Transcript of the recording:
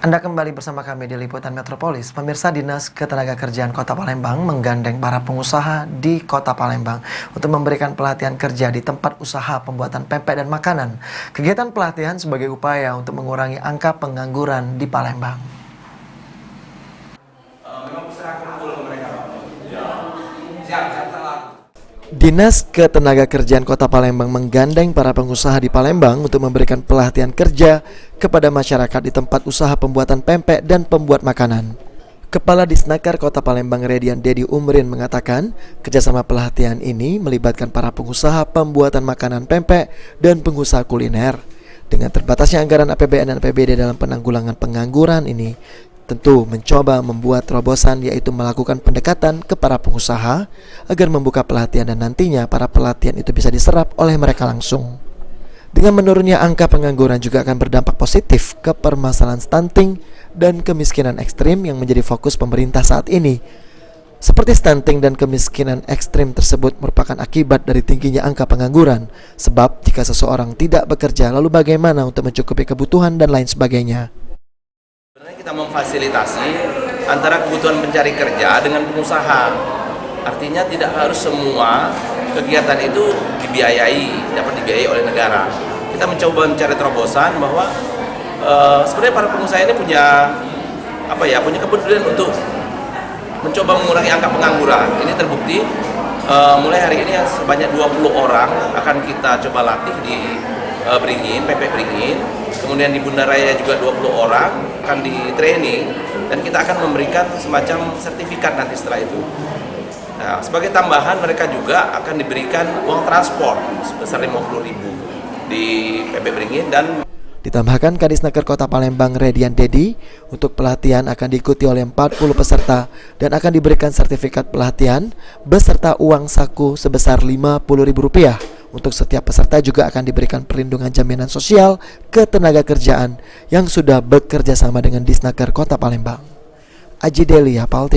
Anda kembali bersama kami di Liputan Metropolis. Pemirsa, Dinas Ketenagakerjaan Kota Palembang menggandeng para pengusaha di Kota Palembang untuk memberikan pelatihan kerja di tempat usaha pembuatan pempek dan makanan. Kegiatan pelatihan sebagai upaya untuk mengurangi angka pengangguran di Palembang. Dinas Ketenagakerjaan Kota Palembang menggandeng para pengusaha di Palembang untuk memberikan pelatihan kerja kepada masyarakat di tempat usaha pembuatan pempek dan pembuat makanan. Kepala Disnaker Kota Palembang Redian Dedi Umrin mengatakan, kerjasama pelatihan ini melibatkan para pengusaha pembuatan makanan pempek dan pengusaha kuliner. Dengan terbatasnya anggaran APBN dan APBD dalam penanggulangan pengangguran ini, tentu mencoba membuat terobosan, yaitu melakukan pendekatan ke para pengusaha agar membuka pelatihan dan nantinya para pelatihan itu bisa diserap oleh mereka langsung. Dengan menurunnya angka pengangguran juga akan berdampak positif ke permasalahan stunting dan kemiskinan ekstrim yang menjadi fokus pemerintah saat ini. Seperti stunting dan kemiskinan ekstrim tersebut merupakan akibat dari tingginya angka pengangguran, sebab jika seseorang tidak bekerja lalu bagaimana untuk mencukupi kebutuhan dan lain sebagainya. Kita memfasilitasi antara kebutuhan pencari kerja dengan pengusaha. Artinya tidak harus semua kegiatan itu dapat dibiayai oleh negara. Kita mencoba mencari terobosan bahwa sebenarnya para pengusaha ini punya kepedulian untuk mencoba mengurangi angka pengangguran. Ini terbukti mulai hari ini sebanyak 20 orang akan kita coba latih di Beringin, PP Beringin. Kemudian di Bunda Raya juga 20 orang akan di training dan kita akan memberikan semacam sertifikat nanti setelah itu. Nah, sebagai tambahan mereka juga akan diberikan uang transport sebesar 50.000 di PP Beringin dan ditambahkan Kadisnaker Kota Palembang Redian Dedi, untuk pelatihan akan diikuti oleh 40 peserta dan akan diberikan sertifikat pelatihan beserta uang saku sebesar Rp50.000. Untuk setiap peserta juga akan diberikan perlindungan jaminan sosial ketenagakerjaan yang sudah bekerja sama dengan Disnaker Kota Palembang. Aji Delia, PAL TV.